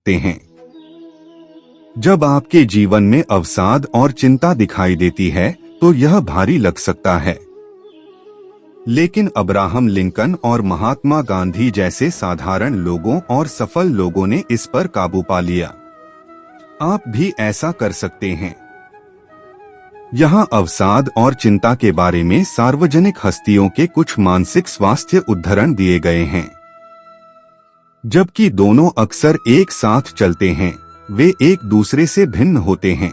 सकते हैं। जब आपके जीवन में अवसाद और चिंता दिखाई देती है तो यह भारी लग सकता है, लेकिन अब्राहम लिंकन और महात्मा गांधी जैसे साधारण लोगों और सफल लोगों ने इस पर काबू पा लिया। आप भी ऐसा कर सकते हैं। यहाँ अवसाद और चिंता के बारे में सार्वजनिक हस्तियों के कुछ मानसिक स्वास्थ्य उदाहरण दिए गए हैं। जबकि दोनों अक्सर एक साथ चलते हैं, वे एक दूसरे से भिन्न होते हैं।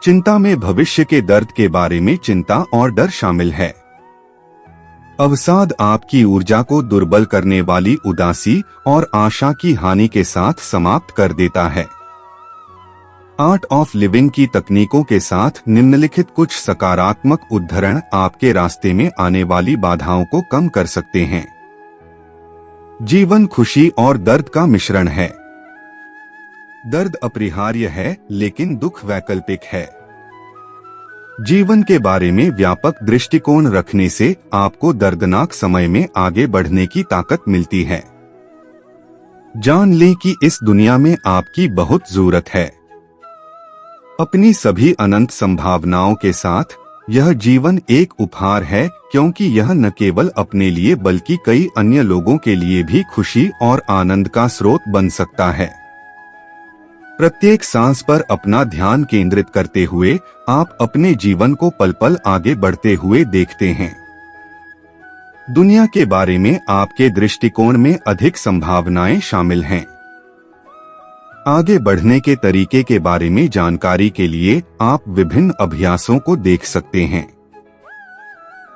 चिंता में भविष्य के दर्द के बारे में चिंता और डर शामिल है। अवसाद आपकी ऊर्जा को दुर्बल करने वाली उदासी और आशा की हानि के साथ समाप्त कर देता है। आर्ट ऑफ लिविंग की तकनीकों के साथ निम्नलिखित कुछ सकारात्मक उदाहरण आपके रास्ते में आने वाली बाधाओं को कम कर सकते हैं। जीवन खुशी और दर्द का मिश्रण है। दर्द अपरिहार्य है, लेकिन दुख वैकल्पिक है। जीवन के बारे में व्यापक दृष्टिकोण रखने से आपको दर्दनाक समय में आगे बढ़ने की ताकत मिलती है। जान लें कि इस दुनिया में आपकी बहुत जरूरत है। अपनी सभी अनंत संभावनाओं के साथ यह जीवन एक उपहार है, क्योंकि यह न केवल अपने लिए बल्कि कई अन्य लोगों के लिए भी खुशी और आनंद का स्रोत बन सकता है। प्रत्येक सांस पर अपना ध्यान केंद्रित करते हुए आप अपने जीवन को पल पल आगे बढ़ते हुए देखते हैं। दुनिया के बारे में आपके दृष्टिकोण में अधिक संभावनाएं शामिल हैं। आगे बढ़ने के तरीके के बारे में जानकारी के लिए आप विभिन्न अभ्यासों को देख सकते हैं।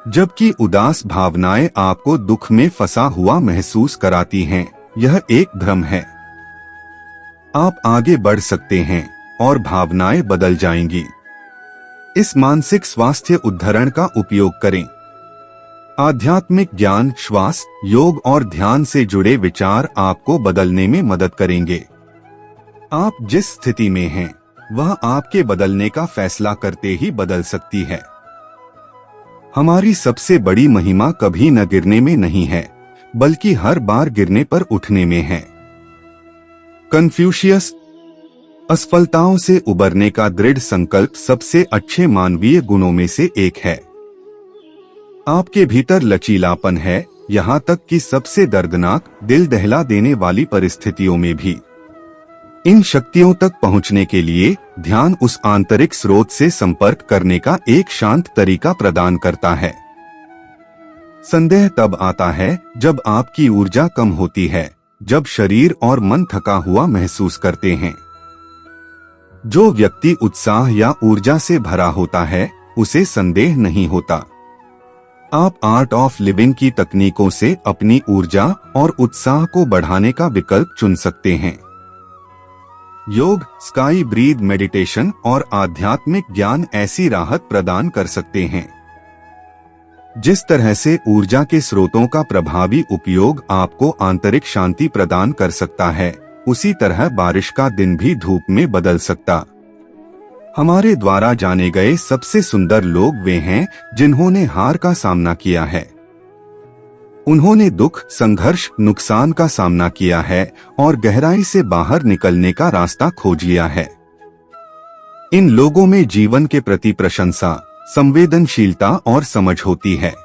जबकि उदास भावनाएं आपको दुख में फंसा हुआ महसूस कराती हैं, यह एक भ्रम है। आप आगे बढ़ सकते हैं और भावनाएं बदल जाएंगी। इस मानसिक स्वास्थ्य उदाहरण का उपयोग करें। आध्यात्मिक ज्ञान, श्वास, योग और ध्यान से जुड़े विचार आपको बदलने में मदद करेंगे। आप जिस स्थिति में हैं, वह आपके बदलने का फैसला करते ही बदल सकती है। हमारी सबसे बड़ी महिमा कभी न गिरने में नहीं है, बल्कि हर बार गिरने पर उठने में है। कन्फ्यूशियस, असफलताओं से उबरने का दृढ़ संकल्प सबसे अच्छे मानवीय गुणों में से एक है। आपके भीतर लचीलापन है, यहाँ तक कि सबसे दर्दनाक, दिल दहला देने वाली परिस्थितियों में भी। इन शक्तियों तक पहुंचने के लिए ध्यान उस आंतरिक स्रोत से संपर्क करने का एक शांत तरीका प्रदान करता है। संदेह तब आता है जब आपकी ऊर्जा कम होती है, जब शरीर और मन थका हुआ महसूस करते हैं। जो व्यक्ति उत्साह या ऊर्जा से भरा होता है, उसे संदेह नहीं होता। आप आर्ट ऑफ लिविंग की तकनीकों से अपनी ऊर्जा और उत्साह को बढ़ाने का विकल्प चुन सकते हैं। योग, स्काई ब्रीथ मेडिटेशन और आध्यात्मिक ज्ञान ऐसी राहत प्रदान कर सकते हैं। जिस तरह से ऊर्जा के स्रोतों का प्रभावी उपयोग आपको आंतरिक शांति प्रदान कर सकता है, उसी तरह बारिश का दिन भी धूप में बदल सकता। हमारे द्वारा जाने गए सबसे सुंदर लोग वे हैं जिन्होंने हार का सामना किया है। उन्होंने दुख, संघर्ष, नुकसान का सामना किया है और गहराई से बाहर निकलने का रास्ता खोज लिया है। इन लोगों में जीवन के प्रति प्रशंसा, संवेदनशीलता और समझ होती है।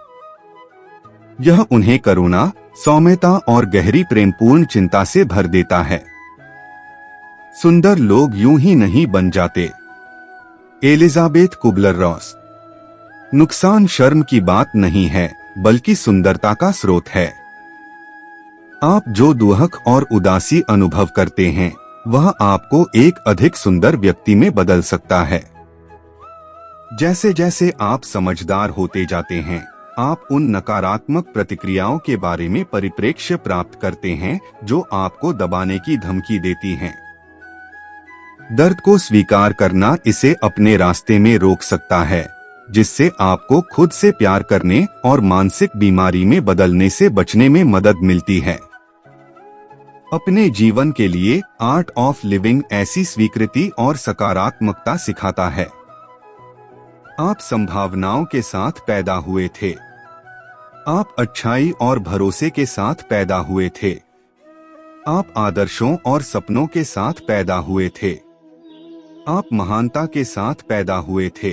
यह उन्हें करुणा, सौम्यता और गहरी प्रेमपूर्ण चिंता से भर देता है। सुंदर लोग यूं ही नहीं बन जाते। Elizabeth Kübler-Ross. नुकसान शर्म की बात नहीं है, बल्कि सुंदरता का स्रोत है। आप जो दुख और उदासी अनुभव करते हैं, वह आपको एक अधिक सुंदर व्यक्ति में बदल सकता है। जैसे जैसे आप समझदार होते जाते हैं, आप उन नकारात्मक प्रतिक्रियाओं के बारे में परिप्रेक्ष्य प्राप्त करते हैं जो आपको दबाने की धमकी देती हैं। दर्द को स्वीकार करना इसे अपने रास्ते में रोक सकता है, जिससे आपको खुद से प्यार करने और मानसिक बीमारी में बदलने से बचने में मदद मिलती है। अपने जीवन के लिए आर्ट ऑफ लिविंग ऐसी स्वीकृति और सकारात्मकता सिखाता है। आप संभावनाओं के साथ पैदा हुए थे। आप अच्छाई और भरोसे के साथ पैदा हुए थे। आप आदर्शों और सपनों के साथ पैदा हुए थे। आप महानता के साथ पैदा हुए थे।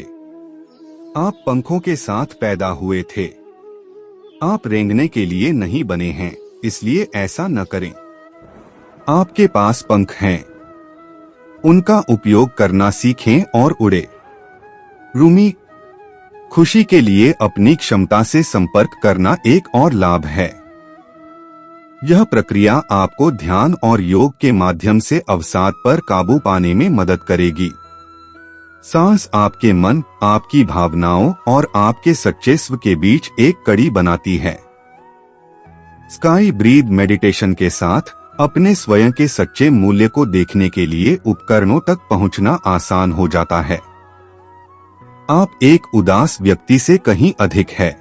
आप पंखों के साथ पैदा हुए थे। आप रेंगने के लिए नहीं बने हैं, इसलिए ऐसा न करें। आपके पास पंख हैं, उनका उपयोग करना सीखें और उड़े। रूमी, खुशी के लिए अपनी क्षमता से संपर्क करना एक और लाभ है। यह प्रक्रिया आपको ध्यान और योग के माध्यम से अवसाद पर काबू पाने में मदद करेगी। सांस आपके मन, आपकी भावनाओं और आपके सच्चे स्व के बीच एक कड़ी बनाती है। स्काई ब्रीथ मेडिटेशन के साथ अपने स्वयं के सच्चे मूल्य को देखने के लिए उपकरणों तक पहुंचना आसान हो जाता है। आप एक उदास व्यक्ति से कहीं अधिक है।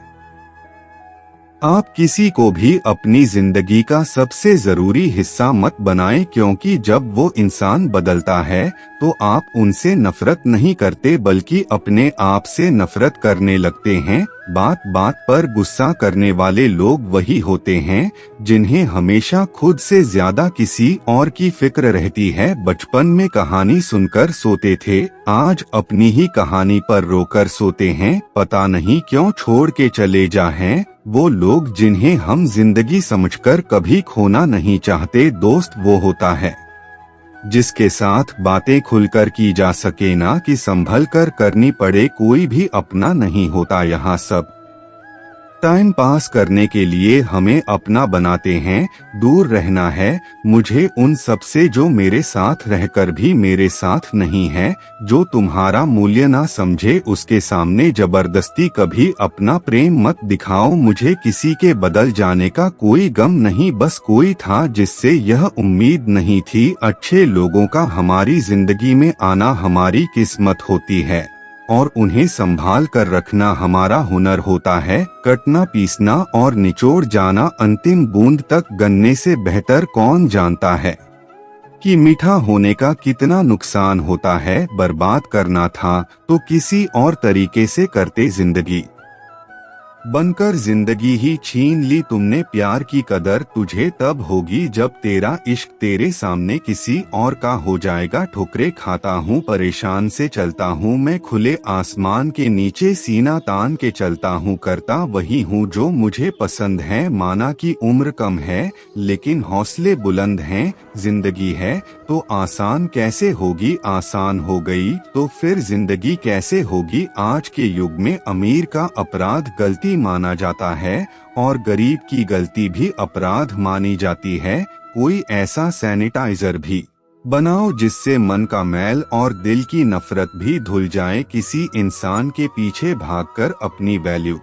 आप किसी को भी अपनी जिंदगी का सबसे जरूरी हिस्सा मत बनाएं, क्योंकि जब वो इंसान बदलता है तो आप उनसे नफरत नहीं करते बल्कि अपने आप से नफरत करने लगते हैं। बात बात पर गुस्सा करने वाले लोग वही होते हैं जिन्हें हमेशा खुद से ज्यादा किसी और की फिक्र रहती है। बचपन में कहानी सुनकर सोते थे, आज अपनी ही कहानी पर रोकर सोते हैं। पता नहीं क्यों छोड़ के चले जा हैं वो लोग जिन्हें हम जिंदगी समझकर कभी खोना नहीं चाहते। दोस्त वो होता है जिसके साथ बातें खुलकर की जा सके, ना कि संभल कर करनी पड़े। कोई भी अपना नहीं होता, यहाँ सब टाइम पास करने के लिए हमें अपना बनाते हैं। दूर रहना है मुझे उन सब से जो मेरे साथ रहकर भी मेरे साथ नहीं है। जो तुम्हारा मूल्य ना समझे उसके सामने जबरदस्ती कभी अपना प्रेम मत दिखाओ। मुझे किसी के बदल जाने का कोई गम नहीं, बस कोई था जिससे यह उम्मीद नहीं थी। अच्छे लोगों का हमारी जिंदगी में आना हमारी किस्मत होती है और उन्हें संभाल कर रखना हमारा हुनर होता है। कटना, पीसना और निचोड़ जाना अंतिम बूंद तक गन्ने से बेहतर कौन जानता है कि मीठा होने का कितना नुकसान होता है। बर्बाद करना था तो किसी और तरीके से करते, जिंदगी बनकर जिंदगी ही छीन ली तुमने। प्यार की कदर तुझे तब होगी जब तेरा इश्क तेरे सामने किसी और का हो जाएगा। ठोकरे खाता हूँ, परेशान से चलता हूँ मैं, खुले आसमान के नीचे सीना तान के चलता हूँ। करता वही हूँ जो मुझे पसंद है। माना कि उम्र कम है लेकिन हौसले बुलंद हैं। जिंदगी है तो आसान कैसे होगी, आसान हो गई तो फिर जिंदगी कैसे होगी। आज के युग में अमीर का अपराध गलती माना जाता है और गरीब की गलती भी अपराध मानी जाती है। कोई ऐसा सैनिटाइजर भी बनाओ जिससे मन का मैल और दिल की नफरत भी धुल जाए। किसी इंसान के पीछे भागकर अपनी वैल्यू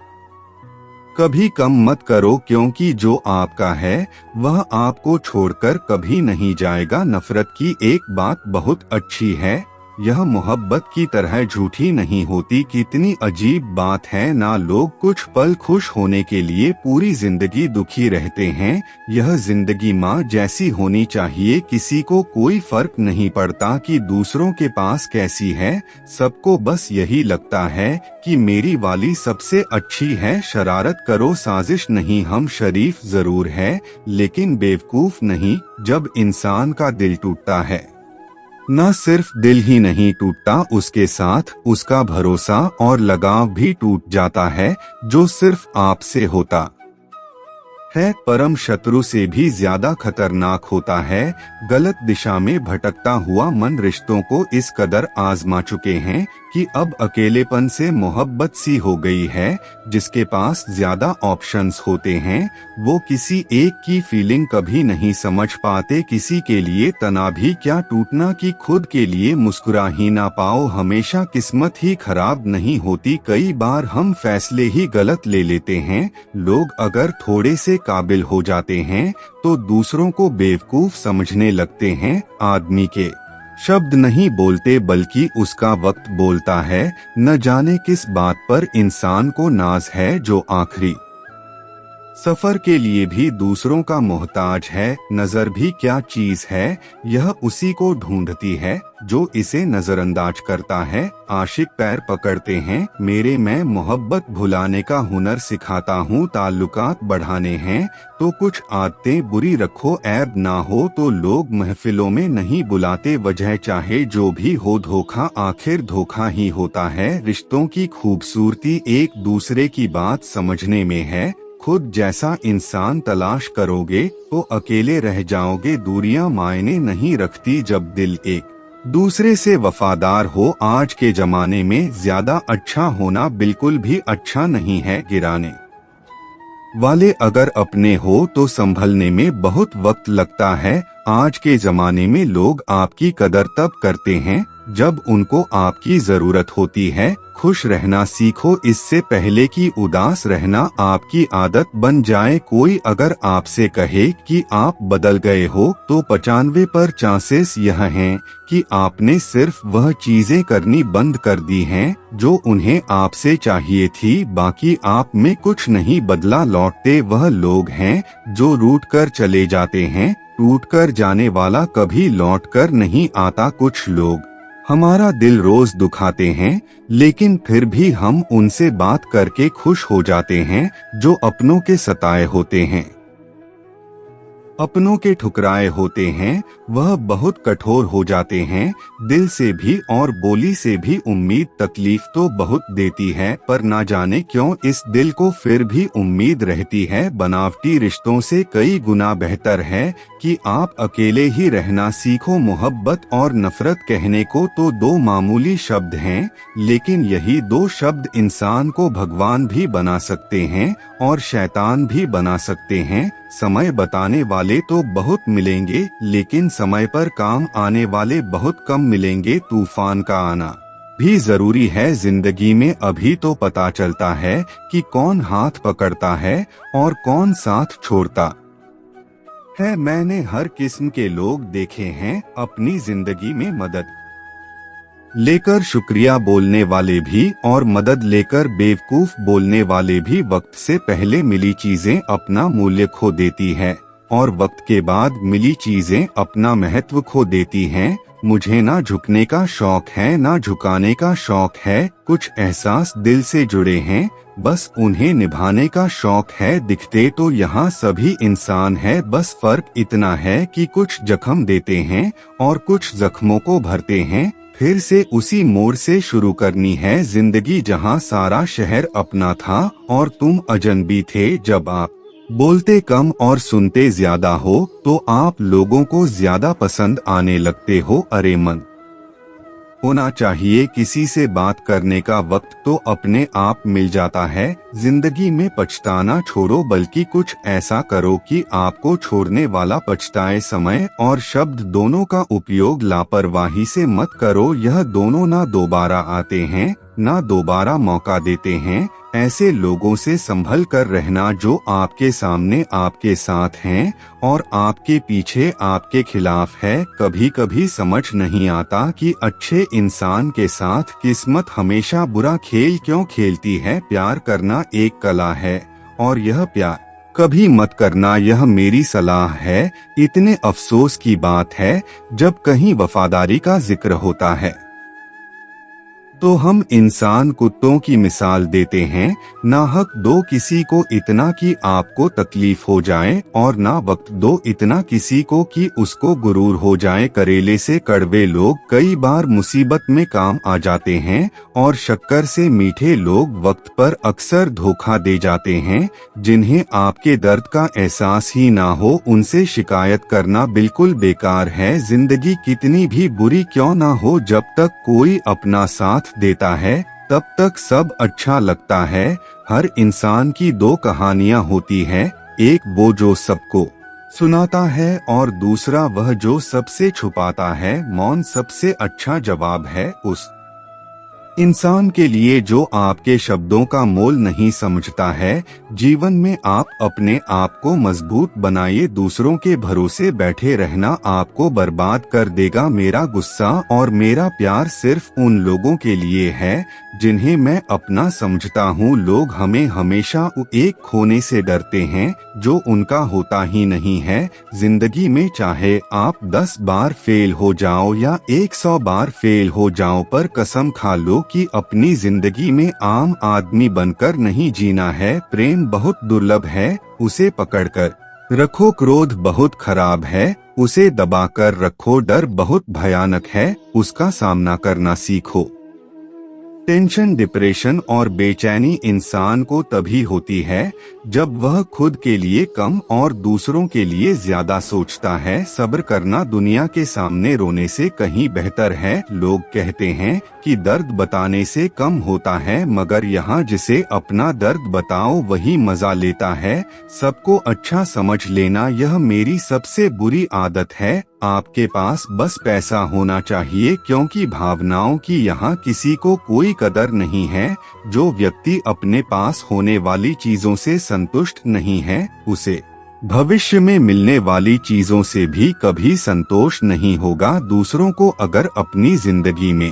कभी कम मत करो, क्योंकि जो आपका है वह आपको छोड़कर कभी नहीं जाएगा। नफरत की एक बात बहुत अच्छी है, यह मोहब्बत की तरह झूठी नहीं होती। कितनी अजीब बात है ना, लोग कुछ पल खुश होने के लिए पूरी जिंदगी दुखी रहते हैं। यह जिंदगी माँ जैसी होनी चाहिए, किसी को कोई फर्क नहीं पड़ता कि दूसरों के पास कैसी है। सबको बस यही लगता है कि मेरी वाली सबसे अच्छी है। शरारत करो, साजिश नहीं, हम शरीफ जरूर है लेकिन बेवकूफ नहीं। जब इंसान का दिल टूटता है न सिर्फ दिल ही नहीं टूटता, उसके साथ उसका भरोसा और लगाव भी टूट जाता है जो सिर्फ आपसे होता है। परम शत्रु से भी ज्यादा खतरनाक होता है गलत दिशा में भटकता हुआ मन। रिश्तों को इस कदर आजमा चुके हैं कि अब अकेलेपन से मोहब्बत सी हो गई है। जिसके पास ज्यादा ऑप्शंस होते हैं वो किसी एक की फीलिंग कभी नहीं समझ पाते। किसी के लिए तना भी क्या टूटना कि खुद के लिए मुस्कुरा ही ना पाओ। हमेशा किस्मत ही खराब नहीं होती, कई बार हम फैसले ही गलत ले लेते हैं। लोग अगर थोड़े से काबिल हो जाते हैं तो दूसरों को बेवकूफ समझने लगते हैं। आदमी के शब्द नहीं बोलते बल्कि उसका वक्त बोलता है। न जाने किस बात पर इंसान को नाज है जो आखिरी सफर के लिए भी दूसरों का मोहताज है। नजर भी क्या चीज है, यह उसी को ढूंढती है जो इसे नजरअंदाज करता है। आशिक पैर पकड़ते हैं मेरे, मैं मोहब्बत भुलाने का हुनर सिखाता हूँ। ताल्लुकात बढ़ाने हैं तो कुछ आदतें बुरी रखो, ऐब ना हो तो लोग महफिलों में नहीं बुलाते। वजह चाहे जो भी हो, धोखा आखिर धोखा ही होता है। रिश्तों की खूबसूरती एक दूसरे की बात समझने में है। खुद जैसा इंसान तलाश करोगे तो अकेले रह जाओगे। दूरियां मायने नहीं रखती जब दिल एक दूसरे से वफादार हो। आज के जमाने में ज्यादा अच्छा होना बिल्कुल भी अच्छा नहीं है। गिराने वाले अगर अपने हो तो संभलने में बहुत वक्त लगता है। आज के जमाने में लोग आपकी कदर तब करते हैं जब उनको आपकी जरूरत होती है। खुश रहना सीखो इससे पहले कि उदास रहना आपकी आदत बन जाए। कोई अगर आपसे कहे कि आप बदल गए हो तो 95% चांसेस यह हैं कि आपने सिर्फ वह चीजें करनी बंद कर दी हैं जो उन्हें आपसे चाहिए थी। बाकी आप में कुछ नहीं बदला। लौटते वह लोग हैं जो रूठ कर चले जाते हैं। टूट कर जाने वाला कभी लौट कर नहीं आता। कुछ लोग हमारा दिल रोज दुखाते हैं लेकिन फिर भी हम उनसे बात करके खुश हो जाते हैं। जो अपनों के सताए होते हैं, अपनों के ठुकराए होते हैं, वह बहुत कठोर हो जाते हैं। दिल से भी और बोली से भी उम्मीद तकलीफ तो बहुत देती है, पर ना जाने क्यों इस दिल को फिर भी उम्मीद रहती है। बनावटी रिश्तों से कई गुना बेहतर है कि आप अकेले ही रहना सीखो। मोहब्बत और नफरत कहने को तो दो मामूली शब्द हैं, लेकिन यही दो शब्द इंसान को भगवान भी बना सकते हैं और शैतान भी बना सकते हैं। समय बताने वाले तो बहुत मिलेंगे लेकिन समय पर काम आने वाले बहुत कम मिलेंगे। तूफान का आना भी जरूरी है जिंदगी में, अभी तो पता चलता है कि कौन हाथ पकड़ता है और कौन साथ छोड़ता है। मैंने हर किस्म के लोग देखे हैं अपनी जिंदगी में, मदद लेकर शुक्रिया बोलने वाले भी और मदद लेकर बेवकूफ बोलने वाले भी। वक्त से पहले मिली चीजें अपना मूल्य खो देती है और वक्त के बाद मिली चीजें अपना महत्व खो देती हैं। मुझे ना झुकने का शौक है ना झुकाने का शौक है। कुछ एहसास दिल से जुड़े हैं, बस उन्हें निभाने का शौक है। दिखते तो यहाँ सभी इंसान है, बस फर्क इतना है कि कुछ जख्म देते हैं और कुछ जख्मों को भरते हैं। फिर से उसी मोड़ से शुरू करनी है जिंदगी जहाँ सारा शहर अपना था और तुम अजनबी थे। जब आप बोलते कम और सुनते ज्यादा हो तो आप लोगों को ज्यादा पसंद आने लगते हो। अरे मन होना चाहिए किसी से बात करने का, वक्त तो अपने आप मिल जाता है। जिंदगी में पछताना छोड़ो, बल्कि कुछ ऐसा करो कि आपको छोड़ने वाला पछताए। समय और शब्द दोनों का उपयोग लापरवाही से मत करो, यह दोनों ना दोबारा आते हैं ना दोबारा मौका देते हैं। ऐसे लोगों से संभल कर रहना जो आपके सामने आपके साथ हैं और आपके पीछे आपके खिलाफ है। कभी कभी समझ नहीं आता कि अच्छे इंसान के साथ किस्मत हमेशा बुरा खेल क्यों खेलती है। प्यार करना एक कला है और यह प्यार कभी मत करना, यह मेरी सलाह है। इतने अफसोस की बात है जब कहीं वफादारी का जिक्र होता है तो हम इंसान कुत्तों की मिसाल देते हैं। ना हक दो किसी को इतना कि आपको तकलीफ हो जाए और ना वक्त दो इतना किसी को कि उसको गुरूर हो जाए। करेले से कड़वे लोग कई बार मुसीबत में काम आ जाते हैं और शक्कर से मीठे लोग वक्त पर अक्सर धोखा दे जाते हैं। जिन्हें आपके दर्द का एहसास ही ना हो उनसे शिकायत करना बिल्कुल बेकार है। जिंदगी कितनी भी बुरी क्यों ना हो, जब तक कोई अपना साथ देता है तब तक सब अच्छा लगता है। हर इंसान की दो कहानियां होती है, एक वो जो सबको सुनाता है और दूसरा वह जो सबसे छुपाता है। मौन सबसे अच्छा जवाब है उस इंसान के लिए जो आपके शब्दों का मोल नहीं समझता है, जीवन में आप अपने आप को मजबूत बनाइए। दूसरों के भरोसे बैठे रहना आपको बर्बाद कर देगा। मेरा गुस्सा और मेरा प्यार सिर्फ उन लोगों के लिए है जिन्हें मैं अपना समझता हूँ। लोग हमें हमेशा एक खोने से डरते हैं जो उनका होता ही नहीं है। जिंदगी में चाहे आप 10 बार फेल हो जाओ या 100 बार फेल हो जाओ, पर कसम खा लो कि अपनी जिंदगी में आम आदमी बनकर नहीं जीना है। प्रेम बहुत दुर्लभ है, उसे पकड़कर रखो। क्रोध बहुत खराब है, उसे दबाकर रखो। डर बहुत भयानक है, उसका सामना करना सीखो। टेंशन, डिप्रेशन और बेचैनी इंसान को तभी होती है जब वह खुद के लिए कम और दूसरों के लिए ज्यादा सोचता है। सब्र करना दुनिया के सामने रोने से कहीं बेहतर है। लोग कहते हैं कि दर्द बताने से कम होता है, मगर यहाँ जिसे अपना दर्द बताओ वही मजा लेता है। सबको अच्छा समझ लेना यह मेरी सबसे बुरी आदत है। आपके पास बस पैसा होना चाहिए, क्योंकि भावनाओं की यहाँ किसी को कोई कदर नहीं है। जो व्यक्ति अपने पास होने वाली चीजों से संतुष्ट नहीं है, उसे भविष्य में मिलने वाली चीजों से भी कभी संतोष नहीं होगा। दूसरों को अगर अपनी जिंदगी में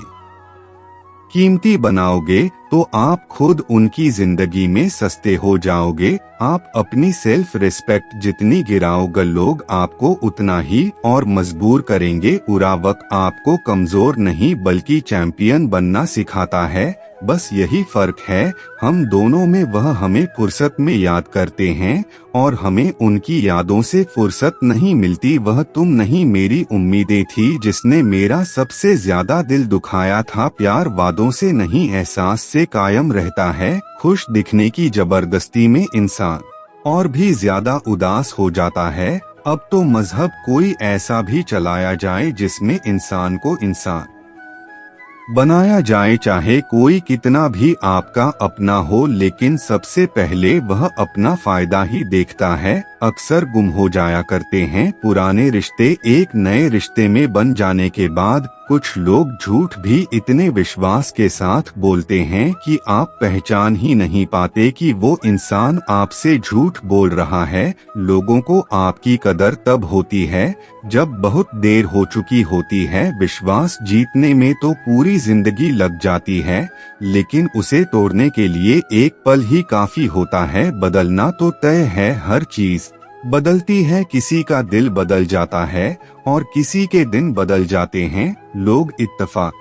कीमती बनाओगे तो आप खुद उनकी जिंदगी में सस्ते हो जाओगे। आप अपनी सेल्फ रिस्पेक्ट जितनी गिराओगे, लोग आपको उतना ही और मजबूर करेंगे। पूरा वक्त आपको कमजोर नहीं बल्कि चैंपियन बनना सिखाता है। बस यही फर्क है हम दोनों में। वह हमें फुर्सत में याद करते हैं और हमें उनकी यादों से फुर्सत नहीं मिलती। वह तुम नहीं मेरी उम्मीदें थी जिसने मेरा सबसे ज्यादा दिल दुखाया था। प्यार वादों से नहीं एहसास से कायम रहता है। खुश दिखने की जबरदस्ती में इंसान और भी ज्यादा उदास हो जाता है। अब तो मजहब कोई ऐसा भी चलाया जाए जिसमें इंसान को इंसान बनाया जाए, चाहे कोई कितना भी आपका अपना हो, लेकिन सबसे पहले वह अपना फायदा ही देखता है। अक्सर गुम हो जाया करते हैं पुराने रिश्ते एक नए रिश्ते में बन जाने के बाद। कुछ लोग झूठ भी इतने विश्वास के साथ बोलते हैं कि आप पहचान ही नहीं पाते कि वो इंसान आपसे झूठ बोल रहा है। लोगों को आपकी कदर तब होती है जब बहुत देर हो चुकी होती है। विश्वास जीतने में तो पूरी जिंदगी लग जाती है, लेकिन उसे तोड़ने के लिए एक पल ही काफी होता है। बदलना तो तय है, हर चीज बदलती है। किसी का दिल बदल जाता है और किसी के दिन बदल जाते हैं। लोग इत्तेफाक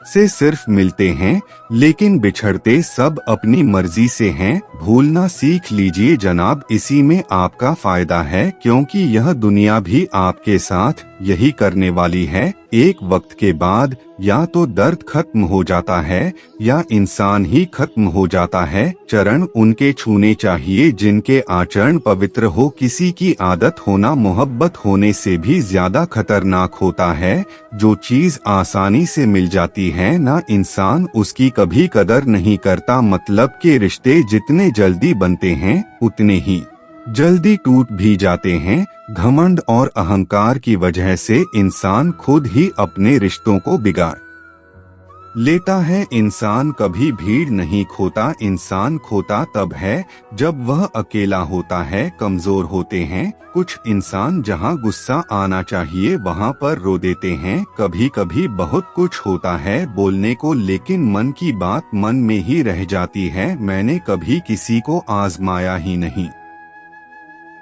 से सिर्फ मिलते हैं, लेकिन बिछड़ते सब अपनी मर्जी से हैं। भूलना सीख लीजिए जनाब, इसी में आपका फायदा है, क्योंकि यह दुनिया भी आपके साथ यही करने वाली है। एक वक्त के बाद या तो दर्द खत्म हो जाता है या इंसान ही खत्म हो जाता है। चरण उनके छूने चाहिए जिनके आचरण पवित्र हो। किसी की आदत होना मोहब्बत होने से भी ज्यादा खतरनाक होता है। जो चीज आसानी से मिल जाती है ना, इंसान उसकी कभी कदर नहीं करता। मतलब के रिश्ते जितने जल्दी बनते हैं उतने ही जल्दी टूट भी जाते हैं। घमंड और अहंकार की वजह से इंसान खुद ही अपने रिश्तों को बिगाड़ लेता है। इंसान कभी भीड़ नहीं खोता, इंसान खोता तब है जब वह अकेला होता है। कमजोर होते हैं कुछ इंसान, जहां गुस्सा आना चाहिए वहां पर रो देते हैं। कभी कभी बहुत कुछ होता है बोलने को, लेकिन मन की बात मन में ही रह जाती है। मैंने कभी किसी को आजमाया ही नहीं,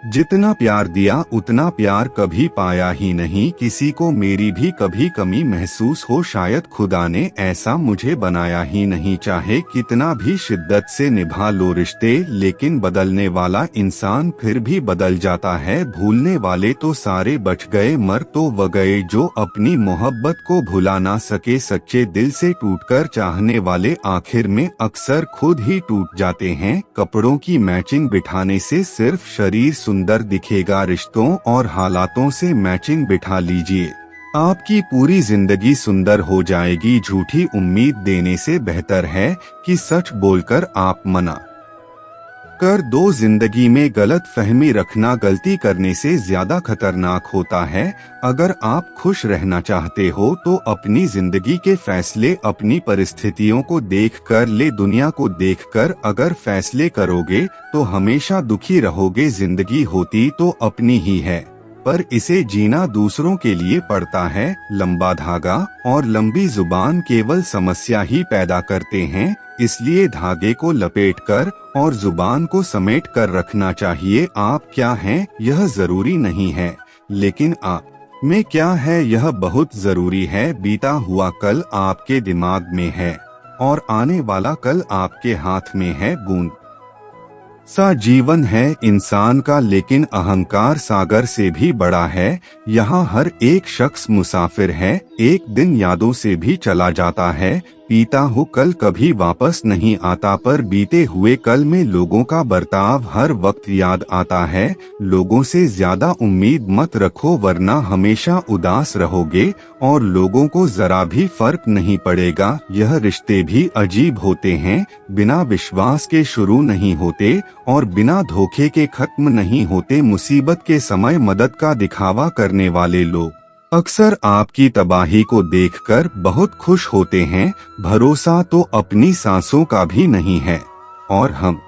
जितना प्यार दिया उतना प्यार कभी पाया ही नहीं। किसी को मेरी भी कभी कमी महसूस हो, शायद खुदा ने ऐसा मुझे बनाया ही नहीं। चाहे कितना भी शिद्दत से निभा लो रिश्ते, लेकिन बदलने वाला इंसान फिर भी बदल जाता है। भूलने वाले तो सारे बच गए, मर तो वह गए जो अपनी मोहब्बत को भुला ना सके। सच्चे दिल से टूटकर चाहने वाले आखिर में अक्सर खुद ही टूट जाते हैं। कपड़ों की मैचिंग बिठाने से सिर्फ शरीर सुंदर दिखेगा, रिश्तों और हालातों से मैचिंग बिठा लीजिए, आपकी पूरी जिंदगी सुंदर हो जाएगी। झूठी उम्मीद देने से बेहतर है कि सच बोलकर आप मना कर दो। जिंदगी में गलत फहमी रखना गलती करने से ज्यादा खतरनाक होता है। अगर आप खुश रहना चाहते हो तो अपनी जिंदगी के फैसले अपनी परिस्थितियों को देखकर ले, दुनिया को देखकर अगर फैसले करोगे तो हमेशा दुखी रहोगे। जिंदगी होती तो अपनी ही है, पर इसे जीना दूसरों के लिए पड़ता है। लंबा धागा और लंबी जुबान केवल समस्या ही पैदा करते हैं, इसलिए धागे को लपेटकर और जुबान को समेट कर रखना चाहिए। आप क्या हैं यह जरूरी नहीं है, लेकिन आप में क्या है यह बहुत जरूरी है। बीता हुआ कल आपके दिमाग में है और आने वाला कल आपके हाथ में है। बूंद सा जीवन है इंसान का, लेकिन अहंकार सागर से भी बड़ा है। यहाँ हर एक शख्स मुसाफिर है, एक दिन यादों से भी चला जाता है। बीता हुआ कल कभी वापस नहीं आता, पर बीते हुए कल में लोगों का बर्ताव हर वक्त याद आता है। लोगों से ज्यादा उम्मीद मत रखो, वरना हमेशा उदास रहोगे और लोगों को जरा भी फर्क नहीं पड़ेगा। यह रिश्ते भी अजीब होते हैं, बिना विश्वास के शुरू नहीं होते और बिना धोखे के खत्म नहीं होते। मुसीबत के समय मदद का दिखावा करने वाले लोग अक्सर आपकी तबाही को देखकर बहुत खुश होते हैं। भरोसा तो अपनी सांसों का भी नहीं है और हम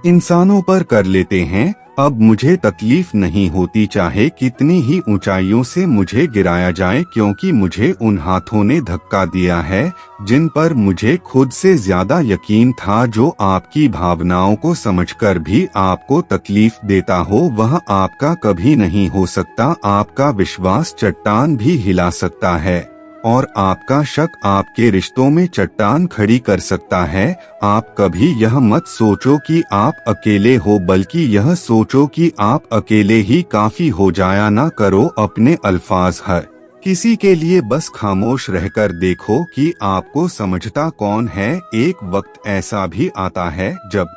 इंसानों पर कर लेते हैं। अब मुझे तकलीफ नहीं होती, चाहे कितनी ही ऊंचाइयों से मुझे गिराया जाए, क्योंकि मुझे उन हाथों ने धक्का दिया है जिन पर मुझे खुद से ज्यादा यकीन था। जो आपकी भावनाओं को समझकर भी आपको तकलीफ देता हो, वह आपका कभी नहीं हो सकता। आपका विश्वास चट्टान भी हिला सकता है और आपका शक आपके रिश्तों में चट्टान खड़ी कर सकता है। आप कभी यह मत सोचो कि आप अकेले हो, बल्कि यह सोचो कि आप अकेले ही काफी हो जाया ना करो अपने अल्फाज हर किसी के लिए, बस खामोश रहकर देखो कि आपको समझता कौन है। एक वक्त ऐसा भी आता है जब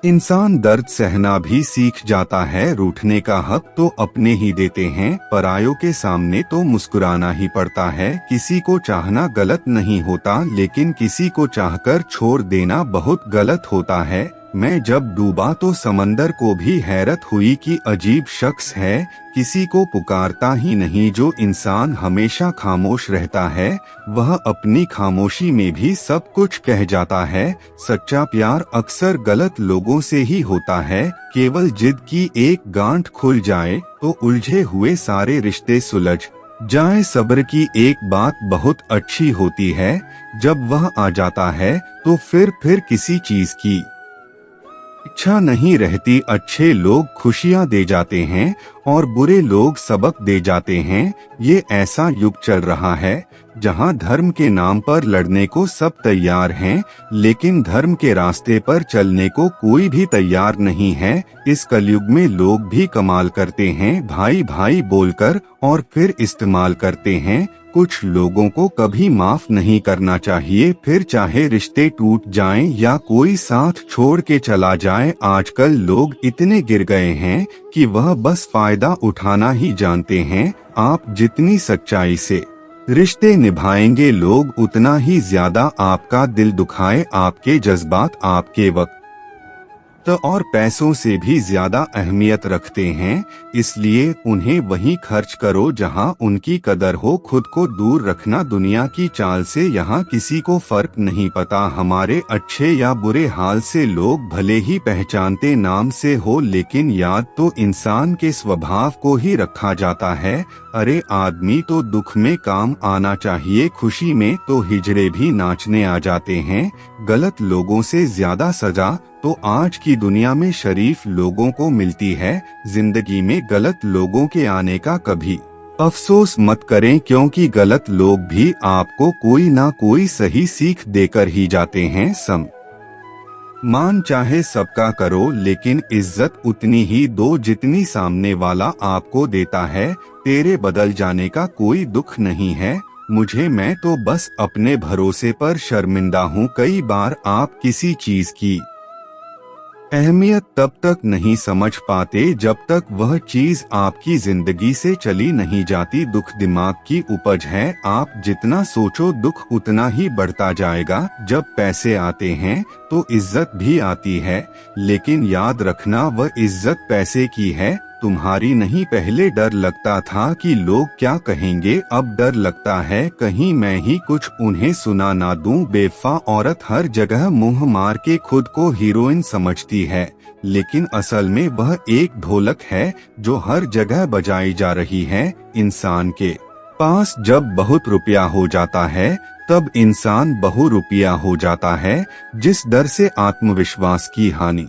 इंसान दर्द सहना भी सीख जाता है। रूठने का हक तो अपने ही देते हैं, परायों के सामने तो मुस्कुराना ही पड़ता है। किसी को चाहना गलत नहीं होता, लेकिन किसी को चाहकर छोड़ देना बहुत गलत होता है। मैं जब डूबा तो समंदर को भी हैरत हुई कि अजीब शख्स है, किसी को पुकारता ही नहीं। जो इंसान हमेशा खामोश रहता है वह अपनी खामोशी में भी सब कुछ कह जाता है। सच्चा प्यार अक्सर गलत लोगों से ही होता है। केवल जिद की एक गांठ खुल जाए तो उलझे हुए सारे रिश्ते सुलझ जाए। सब्र की एक बात बहुत अच्छी होती है, जब वह आ जाता है तो फिर किसी चीज की इच्छा नहीं रहती। अच्छे लोग खुशियां दे जाते हैं और बुरे लोग सबक दे जाते हैं। ये ऐसा युग चल रहा है जहां धर्म के नाम पर लड़ने को सब तैयार हैं, लेकिन धर्म के रास्ते पर चलने को कोई भी तैयार नहीं है। इस कलयुग में लोग भी कमाल करते हैं, भाई भाई बोलकर और फिर इस्तेमाल करते हैं। कुछ लोगों को कभी माफ नहीं करना चाहिए, फिर चाहे रिश्ते टूट जाएं या कोई साथ छोड़ के चला जाए। आजकल लोग इतने गिर गए हैं कि वह बस फायदा उठाना ही जानते हैं। आप जितनी सच्चाई से रिश्ते निभाएंगे, लोग उतना ही ज्यादा आपका दिल दुखाए। आपके जज्बात आपके वक्त और पैसों से भी ज्यादा अहमियत रखते हैं, इसलिए उन्हें वहीं खर्च करो जहां उनकी कदर हो। खुद को दूर रखना दुनिया की चाल से यहाँ किसी को फर्क नहीं पता। हमारे अच्छे या बुरे हाल से लोग भले ही पहचानते नाम से हो, लेकिन याद तो इंसान के स्वभाव को ही रखा जाता है। अरे आदमी तो दुख में काम आना चाहिए, खुशी में तो हिजड़े भी नाचने आ जाते हैं। गलत लोगों से ज्यादा सजा तो आज की दुनिया में शरीफ लोगों को मिलती है। जिंदगी में गलत लोगों के आने का कभी अफसोस मत करें, क्योंकि गलत लोग भी आपको कोई ना कोई सही सीख देकर ही जाते हैं। मान चाहे सबका करो, लेकिन इज्जत उतनी ही दो जितनी सामने वाला आपको देता है। तेरे बदल जाने का कोई दुख नहीं है मुझे, मैं तो बस अपने भरोसे पर शर्मिंदा हूँ। कई बार आप किसी चीज की अहमियत तब तक नहीं समझ पाते जब तक वह चीज आपकी जिंदगी से चली नहीं जाती। दुख दिमाग की उपज है, आप जितना सोचो दुख उतना ही बढ़ता जाएगा। जब पैसे आते हैं तो इज्जत भी आती है, लेकिन याद रखना वह इज्जत पैसे की है, तुम्हारी नहीं। पहले डर लगता था कि लोग क्या कहेंगे, अब डर लगता है कहीं मैं ही कुछ उन्हें सुना ना दूं। बेवफा औरत हर जगह मुंह मार के खुद को हीरोइन समझती है, लेकिन असल में वह एक ढोलक है जो हर जगह बजाई जा रही है। इंसान के पास जब बहुत रुपया हो जाता है तब इंसान बहुरुपया हो जाता है। जिस डर से आत्मविश्वास की हानि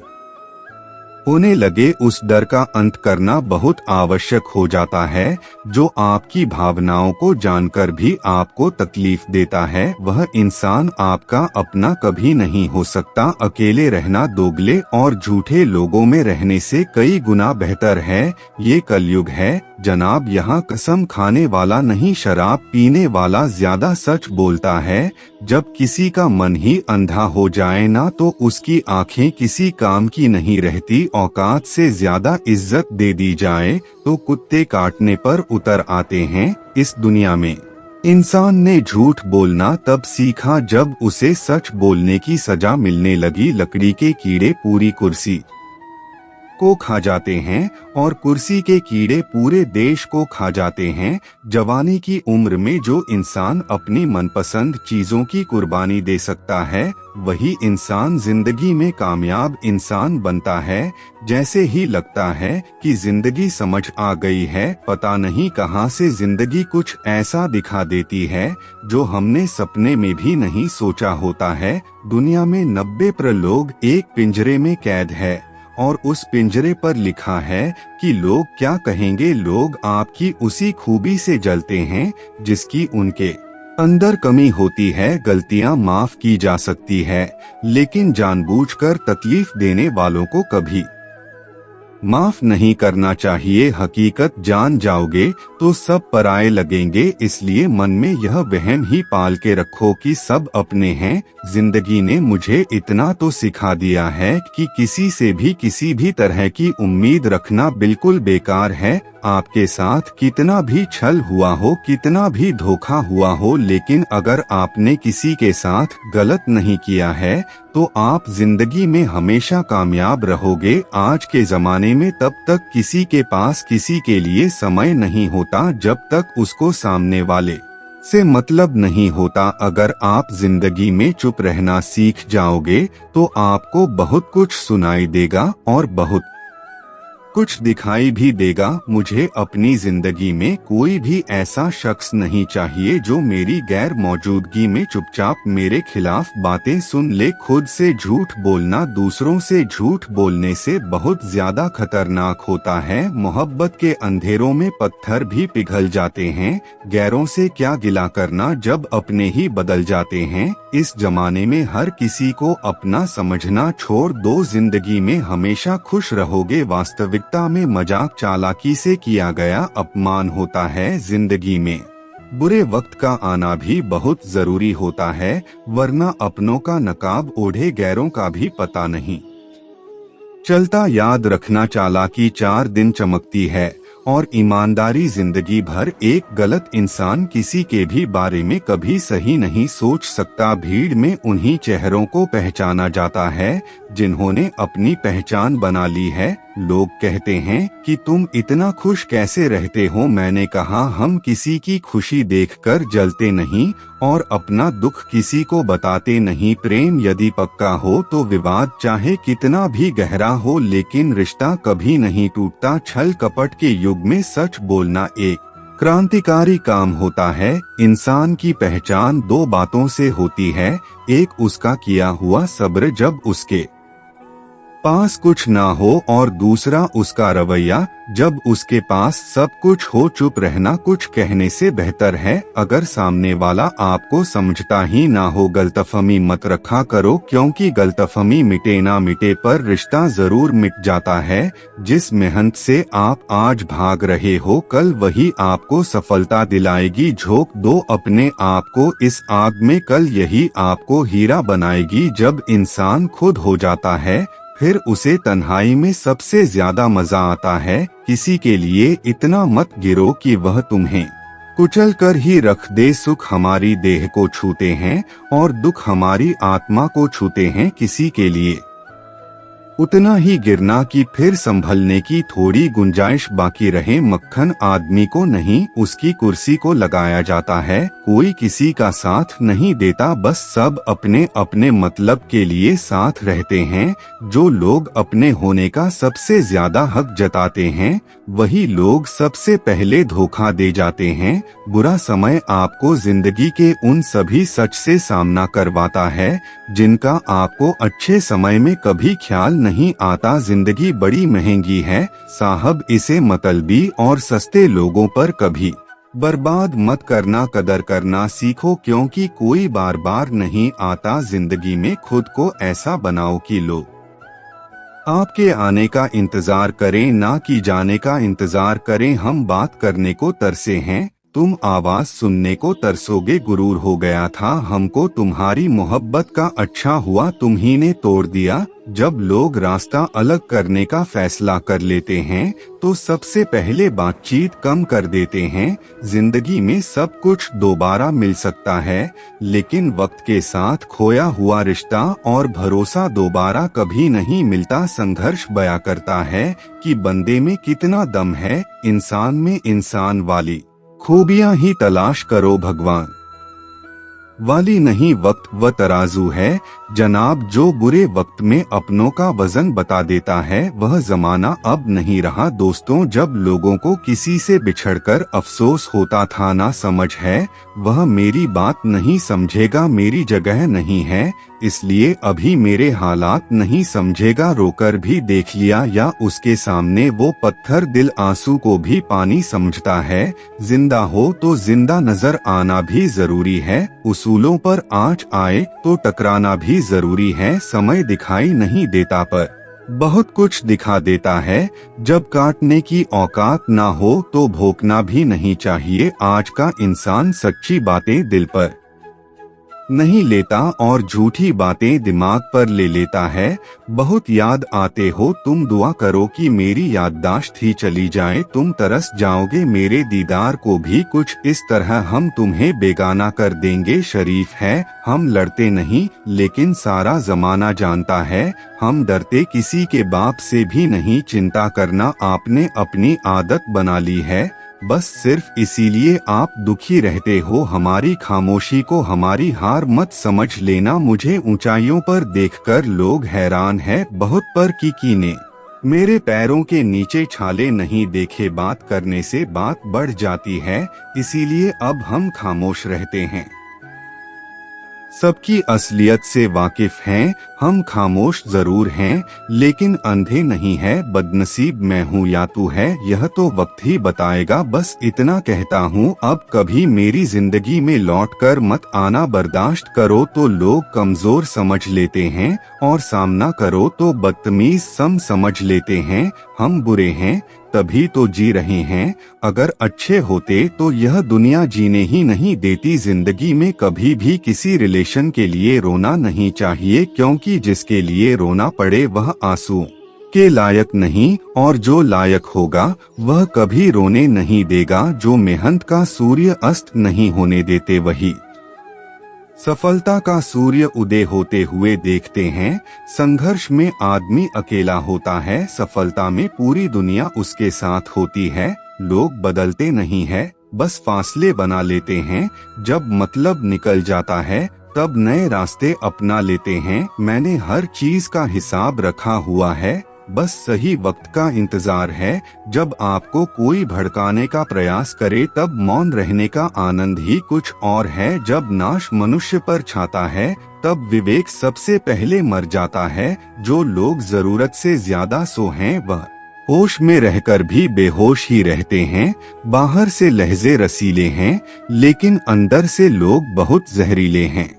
होने लगे उस डर का अंत करना बहुत आवश्यक हो जाता है। जो आपकी भावनाओं को जानकर भी आपको तकलीफ देता है वह इंसान आपका अपना कभी नहीं हो सकता। अकेले रहना दोगले और झूठे लोगों में रहने से कई गुना बेहतर है। ये कलयुग है जनाब, यहाँ कसम खाने वाला नहीं शराब पीने वाला ज्यादा सच बोलता है। जब किसी का मन ही अंधा हो जाए ना तो उसकी आंखें किसी काम की नहीं रहती। औकात से ज्यादा इज्जत दे दी जाए तो कुत्ते काटने पर उतर आते हैं। इस दुनिया में इंसान ने झूठ बोलना तब सीखा जब उसे सच बोलने की सजा मिलने लगी। लकड़ी के कीड़े पूरी कुर्सी को खा जाते हैं और कुर्सी के कीड़े पूरे देश को खा जाते हैं। जवानी की उम्र में जो इंसान अपनी मनपसंद चीजों की कुर्बानी दे सकता है वही इंसान जिंदगी में कामयाब इंसान बनता है। जैसे ही लगता है कि जिंदगी समझ आ गई है, पता नहीं कहां से जिंदगी कुछ ऐसा दिखा देती है जो हमने सपने में भी नहीं सोचा होता है। दुनिया में 90% लोग एक पिंजरे में कैद है और उस पिंजरे पर लिखा है कि लोग क्या कहेंगे। लोग आपकी उसी खूबी से जलते हैं जिसकी उनके अंदर कमी होती है। गलतियां माफ की जा सकती है, लेकिन जानबूझकर तकलीफ देने वालों को कभी माफ नहीं करना चाहिए। हकीकत जान जाओगे तो सब पराये लगेंगे, इसलिए मन में यह वहम ही पाल के रखो कि सब अपने हैं। जिंदगी ने मुझे इतना तो सिखा दिया है कि किसी से भी किसी भी तरह की उम्मीद रखना बिल्कुल बेकार है। आपके साथ कितना भी छल हुआ हो, कितना भी धोखा हुआ हो, लेकिन अगर आपने किसी के साथ गलत नहीं किया है तो आप जिंदगी में हमेशा कामयाब रहोगे। आज के जमाने में तब तक किसी के पास किसी के लिए समय नहीं होता जब तक उसको सामने वाले से मतलब नहीं होता। अगर आप जिंदगी में चुप रहना सीख जाओगे तो आपको बहुत कुछ सुनाई देगा और बहुत कुछ दिखाई भी देगा। मुझे अपनी जिंदगी में कोई भी ऐसा शख्स नहीं चाहिए जो मेरी गैर मौजूदगी में चुपचाप मेरे खिलाफ बातें सुन ले। खुद से झूठ बोलना दूसरों से झूठ बोलने से बहुत ज्यादा खतरनाक होता है। मोहब्बत के अंधेरों में पत्थर भी पिघल जाते हैं। गैरों से क्या गिला करना जब अपने ही बदल जाते हैं। इस जमाने में हर किसी को अपना समझना छोड़ दो, जिंदगी में हमेशा खुश रहोगे। वास्तविकता में मजाक चालाकी से किया गया अपमान होता है। जिंदगी में बुरे वक्त का आना भी बहुत जरूरी होता है, वरना अपनों का नकाब ओढ़े गैरों का भी पता नहीं चलता। याद रखना, चालाकी 4 दिन चमकती है और ईमानदारी जिंदगी भर। एक गलत इंसान किसी के भी बारे में कभी सही नहीं सोच सकता। भीड़ में उन्हीं चेहरों को पहचाना जाता है जिन्होंने अपनी पहचान बना ली है। लोग कहते हैं कि तुम इतना खुश कैसे रहते हो। मैंने कहा हम किसी की खुशी देखकर जलते नहीं और अपना दुख किसी को बताते नहीं। प्रेम यदि पक्का हो तो विवाद चाहे कितना भी गहरा हो, लेकिन रिश्ता कभी नहीं टूटता। छल कपट के युग में सच बोलना एक क्रांतिकारी काम होता है। इंसान की पहचान 2 बातों से होती है, एक उसका किया हुआ सब्र जब उसके पास कुछ ना हो, और दूसरा उसका रवैया जब उसके पास सब कुछ हो। चुप रहना कुछ कहने से बेहतर है। अगर सामने वाला आपको समझता ही ना हो, गलतफहमी मत रखा करो, क्योंकि गलतफहमी मिटे ना मिटे पर रिश्ता जरूर मिट जाता है। जिस मेहनत से आप आज भाग रहे हो कल वही आपको सफलता दिलाएगी। झोंक दो अपने आप को इस आग में, कल यही आपको हीरा बनाएगी। जब इंसान खुद हो जाता है फिर उसे तन्हाई में सबसे ज्यादा मजा आता है। किसी के लिए इतना मत गिरो कि वह तुम्हें कुचल कर ही रख दे। सुख हमारी देह को छूते हैं और दुख हमारी आत्मा को छूते हैं। किसी के लिए उतना ही गिरना कि फिर संभलने की थोड़ी गुंजाइश बाकी रहे। मक्खन आदमी को नहीं, उसकी कुर्सी को लगाया जाता है। कोई किसी का साथ नहीं देता, बस सब अपने अपने मतलब के लिए साथ रहते हैं। जो लोग अपने होने का सबसे ज्यादा हक जताते हैं, वही लोग सबसे पहले धोखा दे जाते हैं। बुरा समय आपको जिंदगी के उन सभी सच से सामना करवाता है जिनका आपको अच्छे समय में कभी ख्याल नहीं आता। जिंदगी बड़ी महंगी है साहब, इसे मतलबी और सस्ते लोगों पर कभी बर्बाद मत करना। कदर करना सीखो, क्योंकि कोई बार बार नहीं आता जिंदगी में। खुद को ऐसा बनाओ कि लोग आपके आने का इंतजार करें, ना कि जाने का इंतजार करें। हम बात करने को तरसे हैं, तुम आवाज सुनने को तरसोगे। गुरूर हो गया था हमको तुम्हारी मोहब्बत का, अच्छा हुआ तुम ही ने तोड़ दिया। जब लोग रास्ता अलग करने का फैसला कर लेते हैं तो सबसे पहले बातचीत कम कर देते हैं। जिंदगी में सब कुछ दोबारा मिल सकता है, लेकिन वक्त के साथ खोया हुआ रिश्ता और भरोसा दोबारा कभी नहीं मिलता। संघर्ष बयां करता है कि बंदे में कितना दम है, इंसान में इंसान वाली खूबियां ही तलाश करो। भगवान वाली नहीं वक्त व तराजू है जनाब, जो बुरे वक्त में अपनों का वजन बता देता है। वह जमाना अब नहीं रहा दोस्तों, जब लोगों को किसी से बिछड़कर अफसोस होता था। ना समझ है वह मेरी बात नहीं समझेगा, मेरी जगह नहीं है इसलिए अभी मेरे हालात नहीं समझेगा। रोकर भी देख लिया या उसके सामने वो पत्थर दिल आंसू को भी पानी समझता है। जिंदा हो तो जिंदा नजर आना भी जरूरी है, उसूलों पर आँच आए तो टकराना भी जरूरी है। समय दिखाई नहीं देता पर बहुत कुछ दिखा देता है। जब काटने की औकात ना हो तो भोंकना भी नहीं चाहिए। आज का इंसान सच्ची बातें दिल पर नहीं लेता और झूठी बातें दिमाग पर ले लेता है। बहुत याद आते हो तुम, दुआ करो कि मेरी याददाश्त ही चली जाए। तुम तरस जाओगे मेरे दीदार को भी, कुछ इस तरह हम तुम्हें बेगाना कर देंगे। शरीफ है हम लड़ते नहीं, लेकिन सारा जमाना जानता है हम डरते किसी के बाप से भी नहीं। चिंता करना आपने अपनी आदत बना ली है, बस सिर्फ इसीलिए आप दुखी रहते हो। हमारी खामोशी को हमारी हार मत समझ लेना। मुझे ऊंचाइयों पर देखकर लोग हैरान है बहुत, पर की ने मेरे पैरों के नीचे छाले नहीं देखे। बात करने से बात बढ़ जाती है, इसीलिए अब हम खामोश रहते हैं। सबकी असलियत से वाकिफ हैं, हम खामोश जरूर हैं लेकिन अंधे नहीं है। बदनसीब मैं हूँ या तू है, यह तो वक्त ही बताएगा। बस इतना कहता हूँ, अब कभी मेरी जिंदगी में लौटकर मत आना। बर्दाश्त करो तो लोग कमजोर समझ लेते हैं और सामना करो तो बदतमीज समझ लेते हैं। हम बुरे हैं तभी तो जी रहे हैं, अगर अच्छे होते तो यह दुनिया जीने ही नहीं देती। जिंदगी में कभी भी किसी रिलेशन के लिए रोना नहीं चाहिए, क्योंकि जिसके लिए रोना पड़े वह आंसू के लायक नहीं, और जो लायक होगा वह कभी रोने नहीं देगा। जो मेहनत का सूर्य अस्त नहीं होने देते वही सफलता का सूर्य उदय होते हुए देखते हैं। संघर्ष में आदमी अकेला होता है, सफलता में पूरी दुनिया उसके साथ होती है। लोग बदलते नहीं है, बस फासले बना लेते हैं। जब मतलब निकल जाता है तब नए रास्ते अपना लेते हैं। मैंने हर चीज का हिसाब रखा हुआ है, बस सही वक्त का इंतजार है। जब आपको कोई भड़काने का प्रयास करे तब मौन रहने का आनंद ही कुछ और है। जब नाश मनुष्य पर छाता है तब विवेक सबसे पहले मर जाता है। जो लोग जरूरत से ज्यादा सो हैं वह होश में रहकर भी बेहोश ही रहते हैं। बाहर से लहजे रसीले हैं लेकिन अंदर से लोग बहुत जहरीले हैं।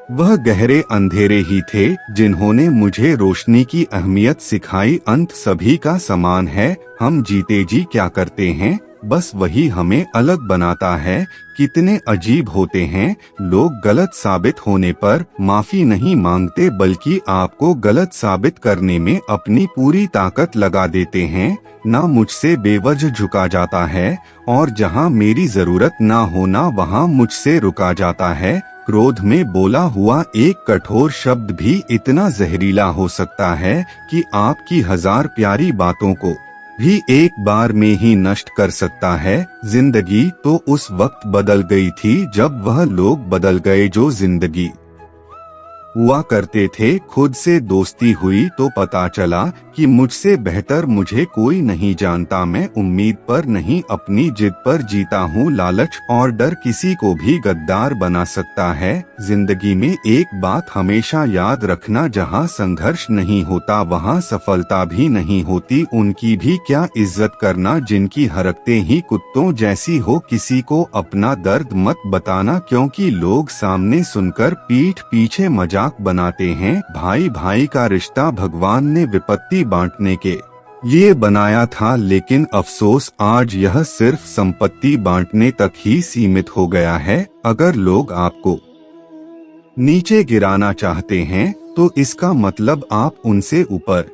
वह गहरे अंधेरे ही थे जिन्होंने मुझे रोशनी की अहमियत सिखाई। अंत सभी का समान है, हम जीते जी क्या करते हैं बस वही हमें अलग बनाता है। कितने अजीब होते हैं लोग, गलत साबित होने पर माफी नहीं मांगते बल्कि आपको गलत साबित करने में अपनी पूरी ताकत लगा देते हैं। ना मुझसे बेवजह झुका जाता है और जहां मेरी जरूरत ना होना वहां मुझसे रुका जाता है। क्रोध में बोला हुआ एक कठोर शब्द भी इतना जहरीला हो सकता है कि आपकी 1000 प्यारी बातों को भी एक बार में ही नष्ट कर सकता है। जिंदगी तो उस वक्त बदल गई थी जब वह लोग बदल गए जो जिंदगी हुआ करते थे। खुद से दोस्ती हुई तो पता चला कि मुझसे बेहतर मुझे कोई नहीं जानता। मैं उम्मीद पर नहीं अपनी जिद पर जीता हूँ। लालच और डर किसी को भी गद्दार बना सकता है। जिंदगी में एक बात हमेशा याद रखना, जहाँ संघर्ष नहीं होता वहाँ सफलता भी नहीं होती। उनकी भी क्या इज्जत करना जिनकी हरकतें ही कुत्तों जैसी हो। किसी को अपना दर्द मत बताना, क्योंकि लोग सामने सुनकर पीठ पीछे मजाक बनाते हैं। भाई भाई का रिश्ता भगवान ने विपत्ति बांटने के लिए बनाया था, लेकिन अफसोस आज यह सिर्फ संपत्ति बांटने तक ही सीमित हो गया है। अगर लोग आपको नीचे गिराना चाहते हैं तो इसका मतलब आप उनसे ऊपर